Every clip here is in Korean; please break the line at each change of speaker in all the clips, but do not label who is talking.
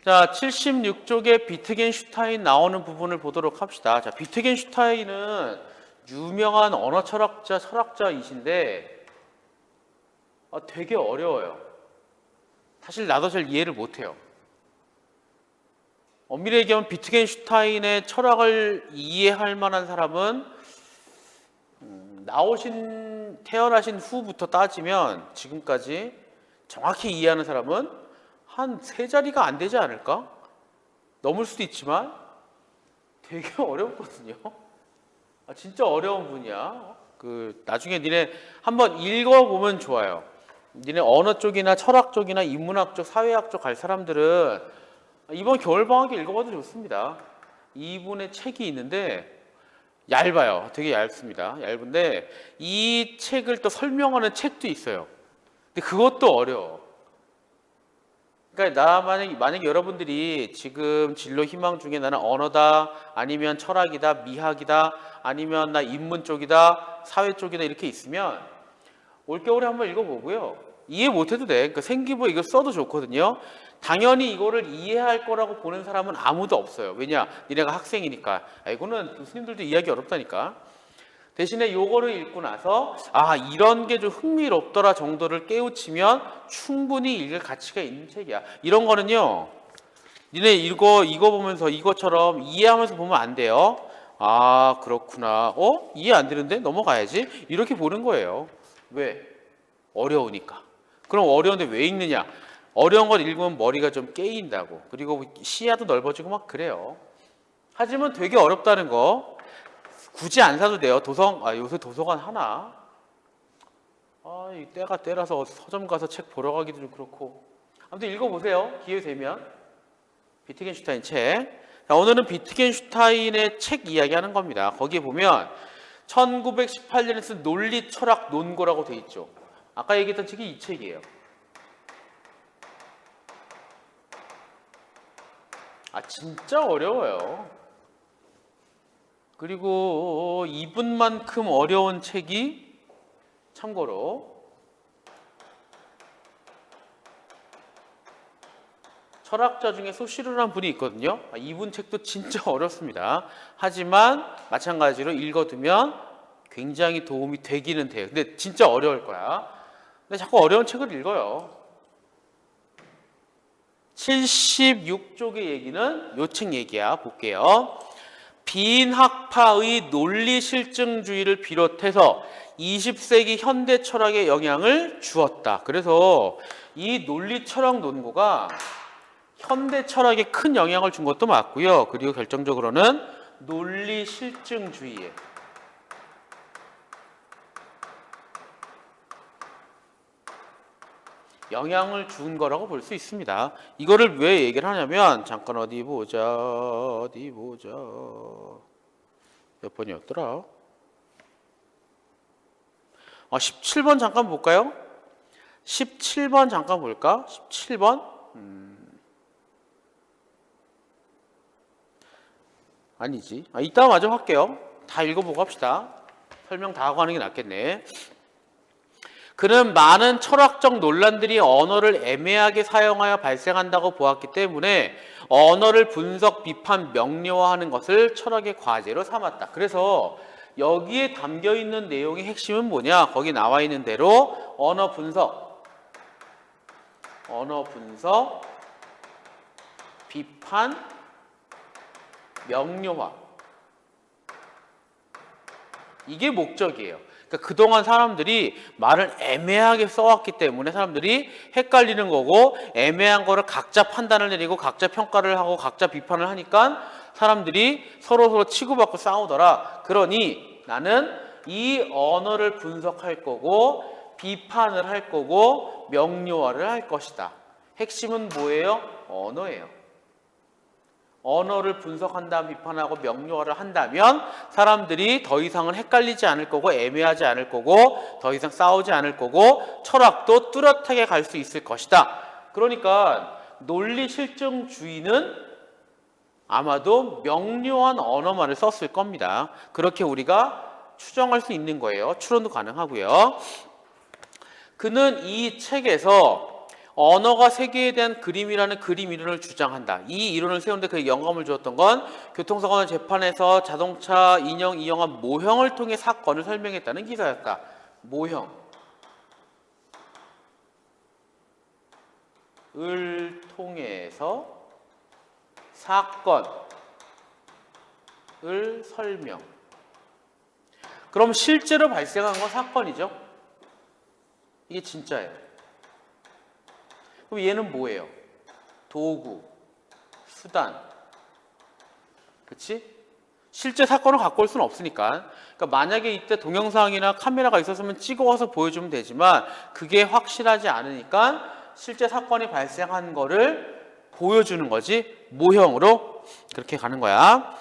자, 76쪽에 비트겐슈타인 나오는 부분을 보도록 합시다. 자, 비트겐슈타인은 유명한 언어 철학자이신데 되게 어려워요. 사실 나도 잘 이해를 못해요. 엄밀히 얘기하면 비트겐슈타인의 철학을 이해할 만한 사람은 태어나신 후부터 따지면 지금까지 정확히 이해하는 사람은 한 세 자리가 안 되지 않을까? 넘을 수도 있지만 되게 어렵거든요. 진짜 어려운 분이야. 나중에 니네 한번 읽어보면 좋아요. 니네 언어 쪽이나 철학 쪽이나 인문학 쪽, 사회학 쪽 갈 사람들은 이번 겨울방학에 읽어봐도 좋습니다. 이분의 책이 있는데 얇아요. 되게 얇습니다. 얇은데 이 책을 또 설명하는 책도 있어요. 근데 그것도 어려워. 그러니까 만약에 여러분들이 지금 진로 희망 중에 나는 언어다, 아니면 철학이다, 미학이다, 아니면 나 인문 쪽이다, 사회 쪽이다 이렇게 있으면 올겨울에 한번 읽어보고요. 이해 못해도 돼. 그러니까 생기부 이거 써도 좋거든요. 당연히 이거를 이해할 거라고 보는 사람은 아무도 없어요. 왜냐? 니네가 학생이니까. 이거는 교수님들도 이해하기 어렵다니까. 대신에 요거를 읽고 나서 이런 게 좀 흥미롭더라 정도를 깨우치면 충분히 읽을 가치가 있는 책이야. 이런 거는요, 니네 이거 보면서 이것처럼 이해하면서 보면 안 돼요. 그렇구나. 이해 안 되는데 넘어가야지. 이렇게 보는 거예요. 왜? 어려우니까. 그럼 어려운데 왜 읽느냐? 어려운 걸 읽으면 머리가 좀 깨인다고. 그리고 시야도 넓어지고 막 그래요. 하지만 되게 어렵다는 거 굳이 안 사도 돼요. 요새 도서관 하나? 이 때가 때라서 서점 가서 책 보러 가기도 좀 그렇고. 아무튼 읽어보세요. 기회 되면. 비트겐슈타인 책. 자, 오늘은 비트겐슈타인의 책 이야기하는 겁니다. 거기에 보면 1918년에 쓴 논리 철학 논고라고 돼 있죠. 아까 얘기했던 책이 이 책이에요. 진짜 어려워요. 그리고 이분만큼 어려운 책이 참고로 철학자 중에 소시르라는 분이 있거든요. 이분 책도 진짜 어렵습니다. 하지만 마찬가지로 읽어두면 굉장히 도움이 되기는 돼요. 근데 진짜 어려울 거야. 근데 자꾸 어려운 책을 읽어요. 76쪽의 얘기는 요 책 얘기야. 볼게요. 빈학파의 논리실증주의를 비롯해서 20세기 현대 철학에 영향을 주었다. 그래서 이 논리철학 논고가 현대 철학에 큰 영향을 준 것도 맞고요. 그리고 결정적으로는 논리실증주의에 영향을 준 거라고 볼 수 있습니다. 이거를 왜 얘기를 하냐면 잠깐 어디 보자. 몇 번이었더라? 17번 잠깐 볼까요? 17번 잠깐 볼까? 17번? 아니지. 이따 마저 할게요. 다 읽어보고 합시다. 설명 다 하고 하는 게 낫겠네. 그는 많은 철학적 논란들이 언어를 애매하게 사용하여 발생한다고 보았기 때문에 언어를 분석, 비판, 명료화하는 것을 철학의 과제로 삼았다. 그래서 여기에 담겨있는 내용의 핵심은 뭐냐? 거기 나와 있는 대로 언어 분석, 비판, 명료화. 이게 목적이에요. 그러니까 그동안 사람들이 말을 애매하게 써왔기 때문에 사람들이 헷갈리는 거고, 애매한 거를 각자 판단을 내리고 각자 평가를 하고 각자 비판을 하니까 사람들이 서로 치고받고 싸우더라. 그러니 나는 이 언어를 분석할 거고 비판을 할 거고 명료화를 할 것이다. 핵심은 뭐예요? 언어예요. 언어를 분석한다, 비판하고 명료화를 한다면 사람들이 더 이상은 헷갈리지 않을 거고 애매하지 않을 거고 더 이상 싸우지 않을 거고 철학도 뚜렷하게 갈 수 있을 것이다. 그러니까 논리실증주의는 아마도 명료한 언어만을 썼을 겁니다. 그렇게 우리가 추정할 수 있는 거예요. 추론도 가능하고요. 그는 이 책에서 언어가 세계에 대한 그림이라는 그림 이론을 주장한다. 이 이론을 세우는데 그 영감을 주었던 건 교통사고나 재판에서 자동차 인형 이용한 모형을 통해 사건을 설명했다는 기사였다. 모형을 통해서 사건을 설명. 그럼 실제로 발생한 건 사건이죠. 이게 진짜예요. 그럼 얘는 뭐예요? 도구, 수단. 그치? 실제 사건을 갖고 올 수는 없으니까. 그러니까 만약에 이때 동영상이나 카메라가 있었으면 찍어와서 보여주면 되지만 그게 확실하지 않으니까 실제 사건이 발생한 거를 보여주는 거지. 모형으로 그렇게 가는 거야.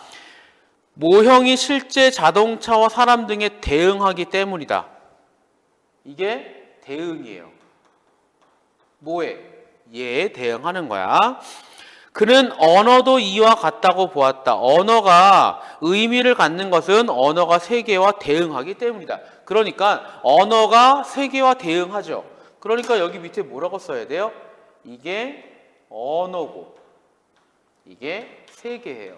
모형이 실제 자동차와 사람 등에 대응하기 때문이다. 이게 대응이에요. 뭐에? 얘에 대응하는 거야. 그는 언어도 이와 같다고 보았다. 언어가 의미를 갖는 것은 언어가 세계와 대응하기 때문이다. 그러니까 언어가 세계와 대응하죠. 그러니까 여기 밑에 뭐라고 써야 돼요? 이게 언어고 이게 세계예요.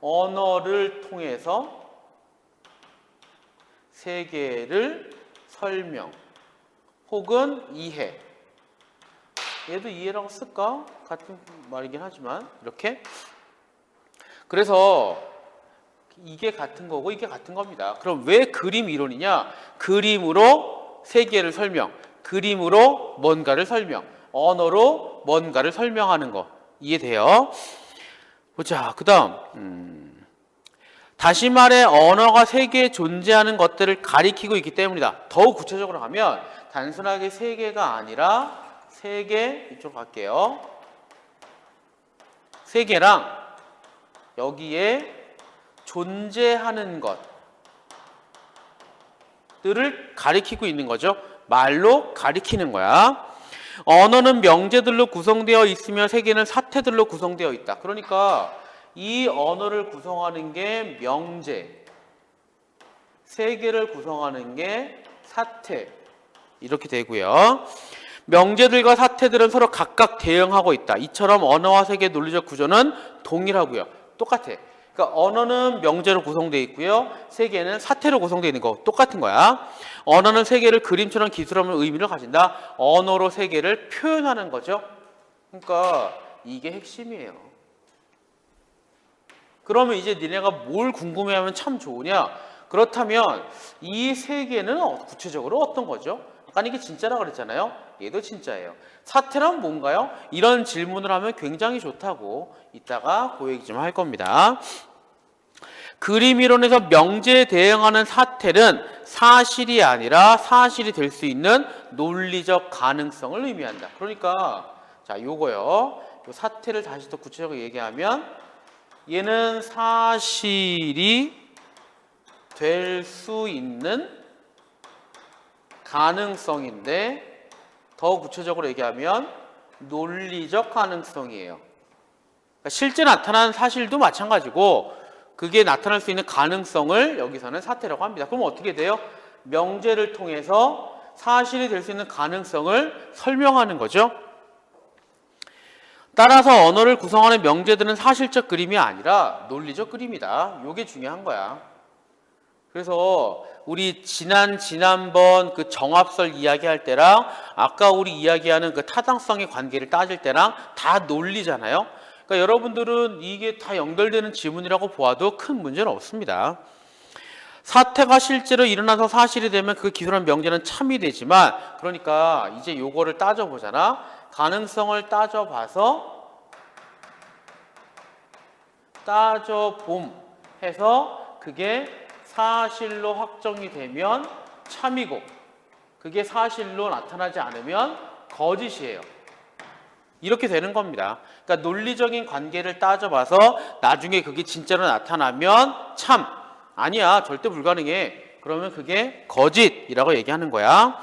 언어를 통해서 세계를 설명 혹은 이해. 얘도 이해라고 쓸까? 같은 말이긴 하지만 이렇게. 그래서 이게 같은 거고 이게 같은 겁니다. 그럼 왜 그림 이론이냐? 그림으로 세계를 설명, 그림으로 뭔가를 설명, 언어로 뭔가를 설명하는 거 이해돼요? 보자. 그 다음 다시 말해 언어가 세계에 존재하는 것들을 가리키고 있기 때문이다. 더욱 구체적으로 하면 단순하게 세계가 아니라 세계, 이쪽으로 갈게요. 세계랑 여기에 존재하는 것들을 가리키고 있는 거죠. 말로 가리키는 거야. 언어는 명제들로 구성되어 있으며 세계는 사태들로 구성되어 있다. 그러니까 이 언어를 구성하는 게 명제, 세계를 구성하는 게 사태, 이렇게 되고요. 명제들과 사태들은 서로 각각 대응하고 있다. 이처럼 언어와 세계의 논리적 구조는 동일하고요. 똑같아. 그러니까 언어는 명제로 구성되어 있고요. 세계는 사태로 구성되어 있는 거 똑같은 거야. 언어는 세계를 그림처럼 기술하는 의미를 가진다. 언어로 세계를 표현하는 거죠. 그러니까 이게 핵심이에요. 그러면 이제 니네가 뭘 궁금해하면 참 좋으냐? 그렇다면 이 세계는 구체적으로 어떤 거죠? 아까 이게 진짜라고 그랬잖아요. 얘도 진짜예요. 사태란 뭔가요? 이런 질문을 하면 굉장히 좋다고 이따가 그 얘기 좀 할 겁니다. 그림 이론에서 명제에 대응하는 사태는 사실이 아니라 사실이 될 수 있는 논리적 가능성을 의미한다. 그러니까 자, 요거요. 요 사태를 다시 더 구체적으로 얘기하면 얘는 사실이 될 수 있는 가능성인데 더 구체적으로 얘기하면 논리적 가능성이에요. 그러니까 실제 나타나는 사실도 마찬가지고 그게 나타날 수 있는 가능성을 여기서는 사태라고 합니다. 그럼 어떻게 돼요? 명제를 통해서 사실이 될 수 있는 가능성을 설명하는 거죠. 따라서 언어를 구성하는 명제들은 사실적 그림이 아니라 논리적 그림이다. 이게 중요한 거야. 그래서 우리 지난번 그 정합설 이야기할 때랑 아까 우리 이야기하는 그 타당성의 관계를 따질 때랑 다 논리잖아요. 그러니까 여러분들은 이게 다 연결되는 지문이라고 보아도 큰 문제는 없습니다. 사태가 실제로 일어나서 사실이 되면 그 기술한 명제는 참이 되지만 그러니까 이제 요거를 따져보잖아. 가능성을 따져봄 해서 그게 사실로 확정이 되면 참이고 그게 사실로 나타나지 않으면 거짓이에요. 이렇게 되는 겁니다. 그러니까 논리적인 관계를 따져봐서 나중에 그게 진짜로 나타나면 참, 아니야, 절대 불가능해. 그러면 그게 거짓이라고 얘기하는 거야.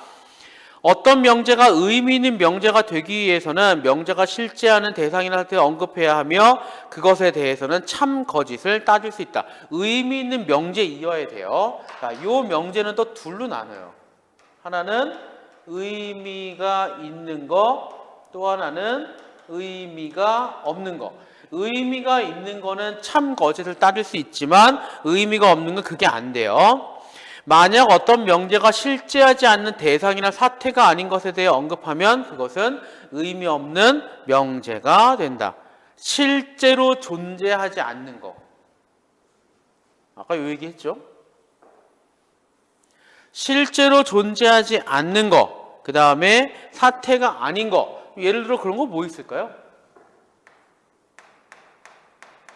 어떤 명제가 의미 있는 명제가 되기 위해서는 명제가 실제하는 대상이나 사태를 언급해야 하며 그것에 대해서는 참 거짓을 따질 수 있다. 의미 있는 명제이어야 돼요. 자, 요 명제는 또 둘로 나눠요. 하나는 의미가 있는 거, 또 하나는 의미가 없는 거. 의미가 있는 거는 참 거짓을 따질 수 있지만 의미가 없는 건 그게 안 돼요. 만약 어떤 명제가 실제하지 않는 대상이나 사태가 아닌 것에 대해 언급하면 그것은 의미 없는 명제가 된다. 실제로 존재하지 않는 거. 아까 요 얘기했죠? 실제로 존재하지 않는 거, 그 다음에 사태가 아닌 거. 예를 들어 그런 거 뭐 있을까요?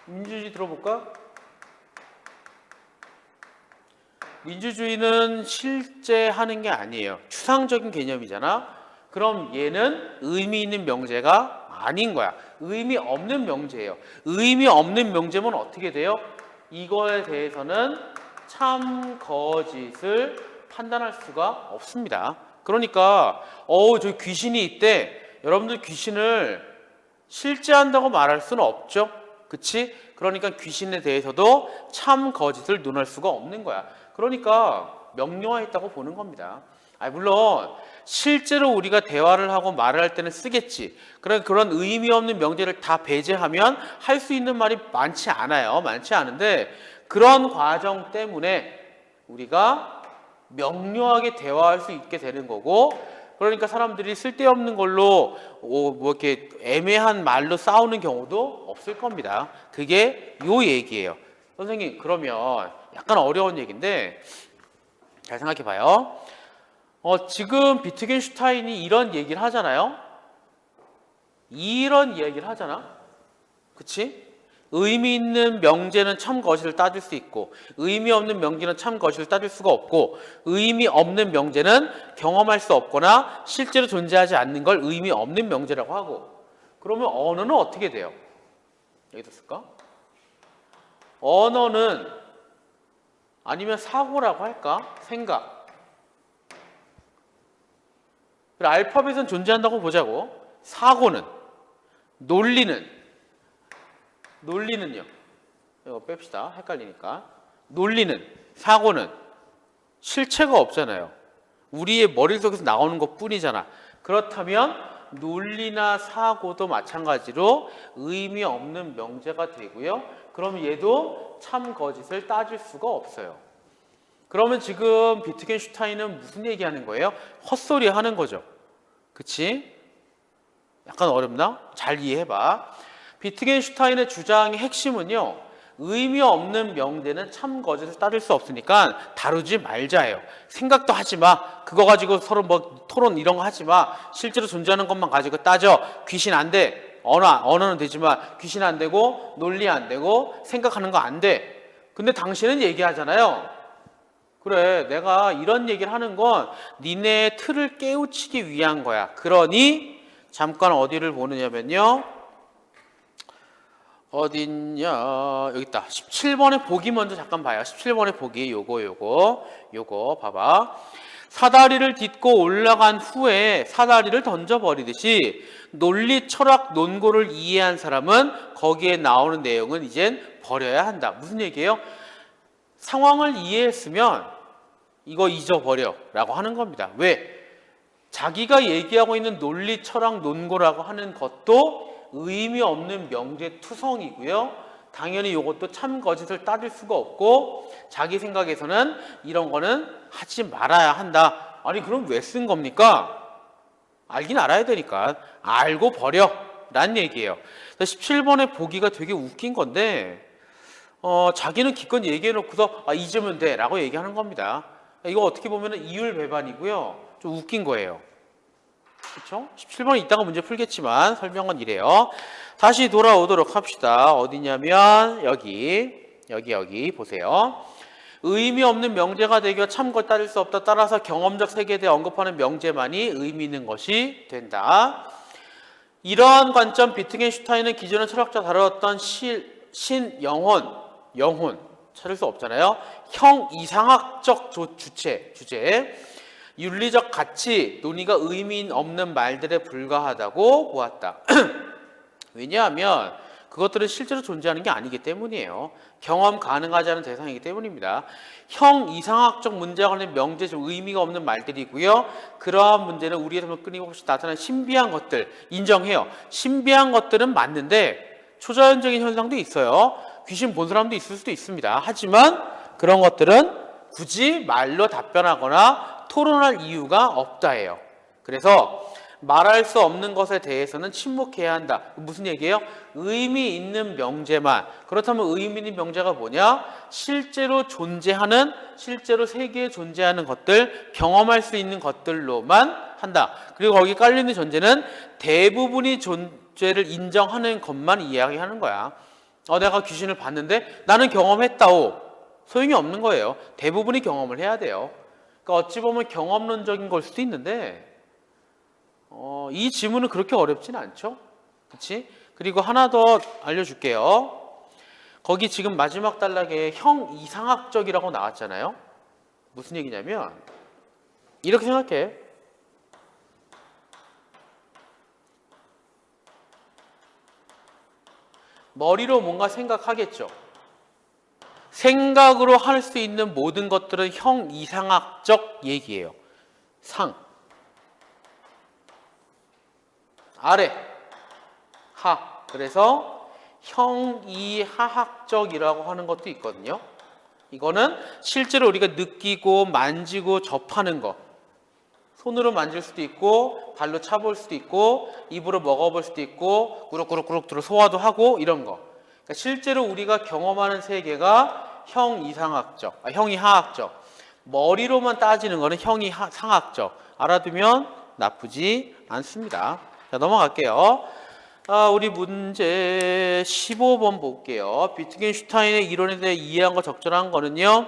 민주주의 들어볼까? 민주주의는 실제 하는 게 아니에요. 추상적인 개념이잖아. 그럼 얘는 의미 있는 명제가 아닌 거야. 의미 없는 명제예요. 의미 없는 명제면 어떻게 돼요? 이거에 대해서는 참 거짓을 판단할 수가 없습니다. 그러니까 저 귀신이 있대. 여러분들 귀신을 실제한다고 말할 수는 없죠. 그치? 그러니까 귀신에 대해서도 참 거짓을 논할 수가 없는 거야. 그러니까 명료화했다고 보는 겁니다. 물론 실제로 우리가 대화를 하고 말을 할 때는 쓰겠지. 그런 의미 없는 명제를 다 배제하면 할 수 있는 말이 많지 않아요. 많지 않은데 그런 과정 때문에 우리가 명료하게 대화할 수 있게 되는 거고, 그러니까 사람들이 쓸데없는 걸로 이렇게 애매한 말로 싸우는 경우도 없을 겁니다. 그게 요 얘기예요. 선생님, 그러면 약간 어려운 얘기인데 잘 생각해 봐요. 지금 비트겐슈타인이 이런 얘기를 하잖아요. 이런 이야기를 하잖아. 그치? 의미 있는 명제는 참 거짓을 따질 수 있고 의미 없는 명제는 참 거짓을 따질 수가 없고 의미 없는 명제는 경험할 수 없거나 실제로 존재하지 않는 걸 의미 없는 명제라고 하고, 그러면 언어는 어떻게 돼요? 여기다 쓸까? 언어는 아니면 사고라고 할까? 생각. 알파벳은 존재한다고 보자고. 사고는, 논리는요. 이거 뺍시다. 헷갈리니까. 논리는, 사고는 실체가 없잖아요. 우리의 머릿속에서 나오는 것 뿐이잖아. 그렇다면 논리나 사고도 마찬가지로 의미 없는 명제가 되고요. 그럼 얘도 참 거짓을 따질 수가 없어요. 그러면 지금 비트겐슈타인은 무슨 얘기하는 거예요? 헛소리 하는 거죠. 그치? 약간 어렵나? 잘 이해해봐. 비트겐슈타인의 주장의 핵심은요, 의미 없는 명제는 참 거짓을 따질 수 없으니까 다루지 말자예요. 생각도 하지 마. 그거 가지고 서로 뭐 토론 이런 거 하지 마. 실제로 존재하는 것만 가지고 따져. 귀신 안 돼. 언어는 되지만 귀신 안 되고 논리 안 되고 생각하는 거 안 돼. 근데 당신은 얘기하잖아요. 그래, 내가 이런 얘기를 하는 건 니네 틀을 깨우치기 위한 거야. 그러니 잠깐 어디를 보느냐면요. 어딨냐, 여기 있다. 17번의 보기 먼저 잠깐 봐요. 17번의 보기 요거 봐봐. 사다리를 딛고 올라간 후에 사다리를 던져버리듯이 논리, 철학, 논고를 이해한 사람은 거기에 나오는 내용은 이젠 버려야 한다. 무슨 얘기예요? 상황을 이해했으면 이거 잊어버려 라고 하는 겁니다. 왜? 자기가 얘기하고 있는 논리, 철학, 논고라고 하는 것도 의미 없는 명제투성이고요. 당연히 이것도 참 거짓을 따질 수가 없고 자기 생각에서는 이런 거는 하지 말아야 한다. 아니 그럼 왜 쓴 겁니까? 알긴 알아야 되니까 알고 버려 라는 얘기예요. 17번의 보기가 되게 웃긴 건데 자기는 기껏 얘기해놓고서 잊으면 돼 라고 얘기하는 겁니다. 이거 어떻게 보면 이율배반이고요. 좀 웃긴 거예요. 그렇죠? 17번 이따가 문제 풀겠지만 설명은 이래요. 다시 돌아오도록 합시다. 어디냐면 여기 보세요. 의미 없는 명제가 되기와 참걸 따질 수 없다. 따라서 경험적 세계에 대해 언급하는 명제만이 의미 있는 것이 된다. 이러한 관점 비트겐슈타인은 기존의 철학자 다루었던 영혼 찾을 수 없잖아요. 형 이상학적 주제 윤리적 가치, 논의가 의미 없는 말들에 불과하다고 보았다. 왜냐하면 그것들은 실제로 존재하는 게 아니기 때문이에요. 경험 가능하지 않은 대상이기 때문입니다. 형 이상학적 문제와 관련된 명제 좀 의미가 없는 말들이고요. 그러한 문제는 우리의 삶을 끊임없이 나타나는 신비한 것들 인정해요. 신비한 것들은 맞는데 초자연적인 현상도 있어요. 귀신 본 사람도 있을 수도 있습니다. 하지만 그런 것들은 굳이 말로 답변하거나 토론할 이유가 없다예요. 그래서 말할 수 없는 것에 대해서는 침묵해야 한다. 무슨 얘기예요? 의미 있는 명제만. 그렇다면 의미 있는 명제가 뭐냐? 실제로 존재하는, 실제로 세계에 존재하는 것들, 경험할 수 있는 것들로만 한다. 그리고 거기 깔려있는 전제는 대부분이 존재를 인정하는 것만 이야기하는 거야. 내가 귀신을 봤는데 나는 경험했다오. 소용이 없는 거예요. 대부분이 경험을 해야 돼요. 그러니까 어찌 보면 경험론적인 걸 수도 있는데 이 지문은 그렇게 어렵진 않죠? 그치? 그리고 하나 더 알려줄게요. 거기 지금 마지막 단락에 형 이상학적이라고 나왔잖아요. 무슨 얘기냐면 이렇게 생각해. 머리로 뭔가 생각하겠죠. 생각으로 할 수 있는 모든 것들은 형 이상학적 얘기예요. 상, 아래, 하. 그래서 형이하학적이라고 하는 것도 있거든요. 이거는 실제로 우리가 느끼고 만지고 접하는 거. 손으로 만질 수도 있고 발로 차볼 수도 있고 입으로 먹어볼 수도 있고 꾸룩꾸룩꾸룩 들어 소화도 하고 이런 거. 그러니까 실제로 우리가 경험하는 세계가 형이하학적. 머리로만 따지는 거는 형이상학적. 알아두면 나쁘지 않습니다. 자, 넘어갈게요. 우리 문제 15번 볼게요. 비트겐슈타인의 이론에 대해 이해한 거 적절한 거는요.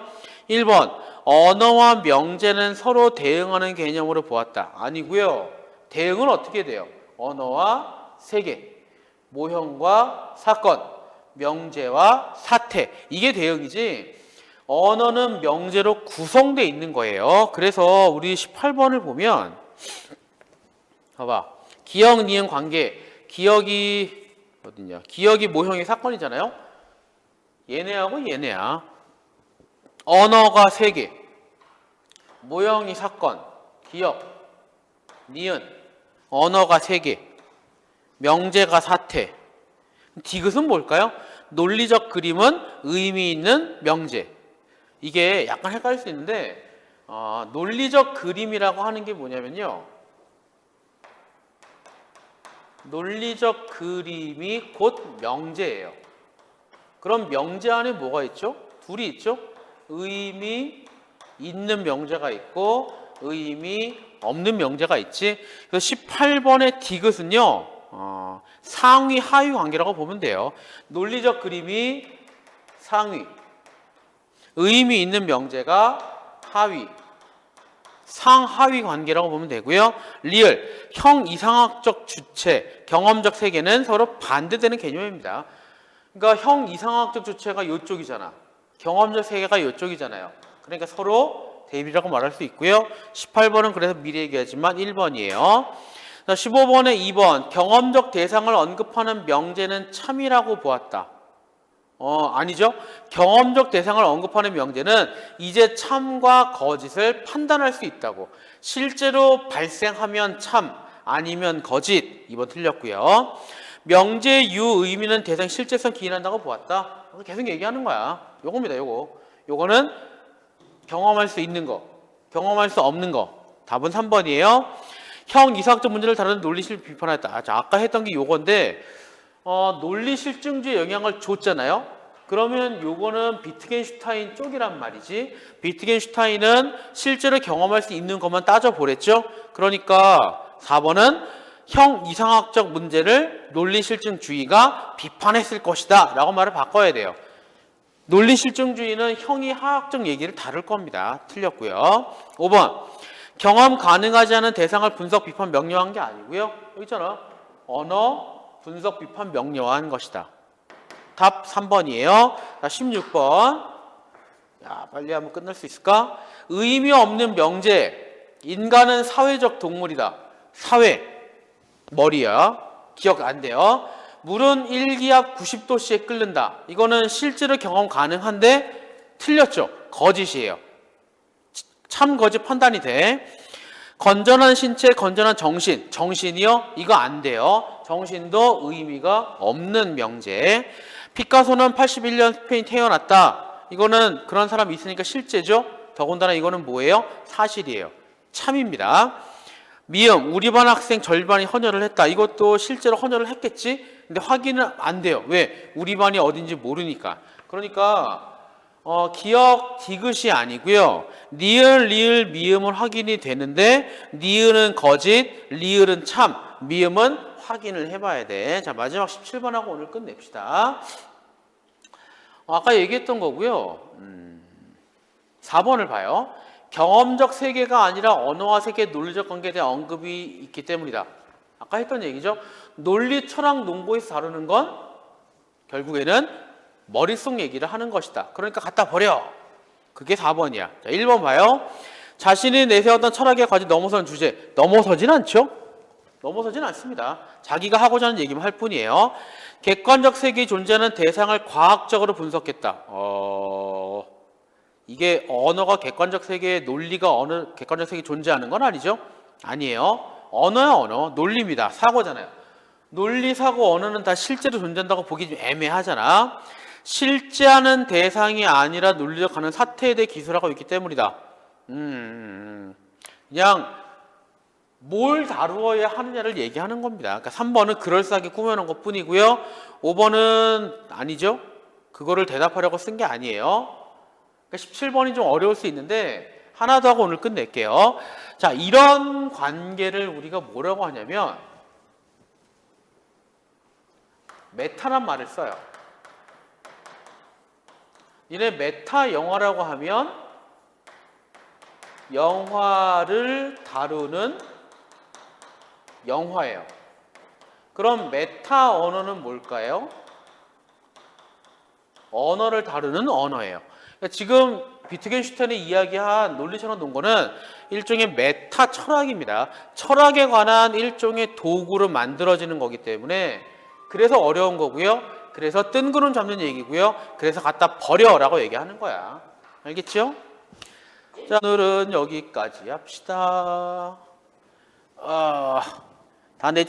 1번 언어와 명제는 서로 대응하는 개념으로 보았다. 아니고요. 대응은 어떻게 돼요? 언어와 세계, 모형과 사건, 명제와 사태. 이게 대응이지 언어는 명제로 구성되어 있는 거예요. 그래서 우리 18번을 보면 봐봐. 기억, 니은 관계. 기억이 어딨냐? 기억이 모형의 사건이잖아요. 얘네하고 얘네야. 언어가 세계, 모형이 사건, 기억, 니은, 언어가 세계, 명제가 사태. 디귿은 뭘까요? 논리적 그림은 의미 있는 명제. 이게 약간 헷갈릴 수 있는데 논리적 그림이라고 하는 게 뭐냐면요. 논리적 그림이 곧 명제예요. 그럼 명제 안에 뭐가 있죠? 둘이 있죠? 의미 있는 명제가 있고 의미 없는 명제가 있지. 그래서 18번의 디귿은요. 상위 하위 관계라고 보면 돼요. 논리적 그림이 상위, 의미 있는 명제가 하위, 상하위 관계라고 보면 되고요. 리얼, 형 이상학적 주체, 경험적 세계는 서로 반대되는 개념입니다. 그러니까 형 이상학적 주체가 이쪽이잖아. 경험적 세계가 이쪽이잖아요. 그러니까 서로 대비라고 말할 수 있고요. 18번은 그래서 미리 얘기하지만 1번이에요. 15번에 2번, 경험적 대상을 언급하는 명제는 참이라고 보았다. 아니죠. 경험적 대상을 언급하는 명제는 이제 참과 거짓을 판단할 수 있다고. 실제로 발생하면 참, 아니면 거짓. 2번 틀렸고요. 명제의 유의미는 대상 실제성 기인한다고 보았다. 계속 얘기하는 거야. 요겁니다. 요거는 경험할 수 있는 거, 경험할 수 없는 거. 답은 3번이에요. 형 이상학적 문제를 다루는 논리실 비판하였다. 아까 했던 게 요건데 논리실증주의 영향을 줬잖아요. 그러면 요거는 비트겐슈타인 쪽이란 말이지. 비트겐슈타인은 실제로 경험할 수 있는 것만 따져보랬죠. 그러니까 4번은 형 이상학적 문제를 논리실증주의가 비판했을 것이다 라고 말을 바꿔야 돼요. 논리실증주의는 형이 하학적 얘기를 다룰 겁니다. 틀렸고요. 5번, 경험 가능하지 않은 대상을 분석, 비판, 명료한 게 아니고요. 여기 있잖아. 언어, 분석, 비판, 명료한 것이다. 답 3번이에요. 자, 16번. 야, 빨리 하면 끝날 수 있을까? 의미 없는 명제. 인간은 사회적 동물이다. 사회. 머리야. 기억 안 돼요. 물은 1기압 90도씨에 끓는다. 이거는 실제로 경험 가능한데 틀렸죠. 거짓이에요. 참 거짓 판단이 돼. 건전한 신체, 건전한 정신. 정신이요? 이거 안 돼요. 정신도 의미가 없는 명제. 피카소는 81년 스페인 태어났다. 이거는 그런 사람이 있으니까 실제죠. 더군다나 이거는 뭐예요? 사실이에요. 참입니다. 미음, 우리 반 학생 절반이 헌혈을 했다. 이것도 실제로 헌혈을 했겠지? 근데 확인은 안 돼요. 왜? 우리 반이 어딘지 모르니까. 그러니까 기억 디귿이 아니고요. 니을, 리을, 미음은 확인이 되는데 니은은 거짓, 리을은 참, 미음은 확인을 해봐야 돼. 자, 마지막 17번하고 오늘 끝냅시다. 아까 얘기했던 거고요. 4번을 봐요. 경험적 세계가 아니라 언어와 세계의 논리적 관계에 대한 언급이 있기 때문이다. 아까 했던 얘기죠. 논리, 철학, 농보에서 다루는 건 결국에는 머릿속 얘기를 하는 것이다. 그러니까 갖다 버려. 그게 4번이야. 자, 1번 봐요. 자신이 내세웠던 철학의 과제 넘어서는 주제. 넘어서진 않죠? 넘어서진 않습니다. 자기가 하고자 하는 얘기만 할 뿐이에요. 객관적 세계에 존재하는 대상을 과학적으로 분석했다. 이게 언어가 객관적 세계의 논리가 어느 객관적 세계에 존재하는 건 아니죠? 아니에요. 언어야 언어. 논리입니다. 사고잖아요. 논리, 사고, 언어는 다 실제로 존재한다고 보기 좀 애매하잖아. 실제하는 대상이 아니라 논리적 가는 사태에 대해 기술하고 있기 때문이다. 그냥 뭘 다루어야 하느냐를 얘기하는 겁니다. 그러니까 3번은 그럴싸하게 꾸며놓은 것 뿐이고요. 5번은 아니죠. 그거를 대답하려고 쓴 게 아니에요. 그러니까 17번이 좀 어려울 수 있는데 하나 더 하고 오늘 끝낼게요. 자, 이런 관계를 우리가 뭐라고 하냐면 메타란 말을 써요. 이래 메타 영화라고 하면 영화를 다루는 영화예요. 그럼 메타 언어는 뭘까요? 언어를 다루는 언어예요. 그러니까 지금 비트겐슈타인이 이야기한 논리철학 논거는 일종의 메타 철학입니다. 철학에 관한 일종의 도구로 만들어지는 거기 때문에 그래서 어려운 거고요. 그래서 뜬구름 잡는 얘기고요. 그래서 갖다 버려라고 얘기하는 거야. 알겠죠? 자, 오늘은 여기까지 합시다. 다 내.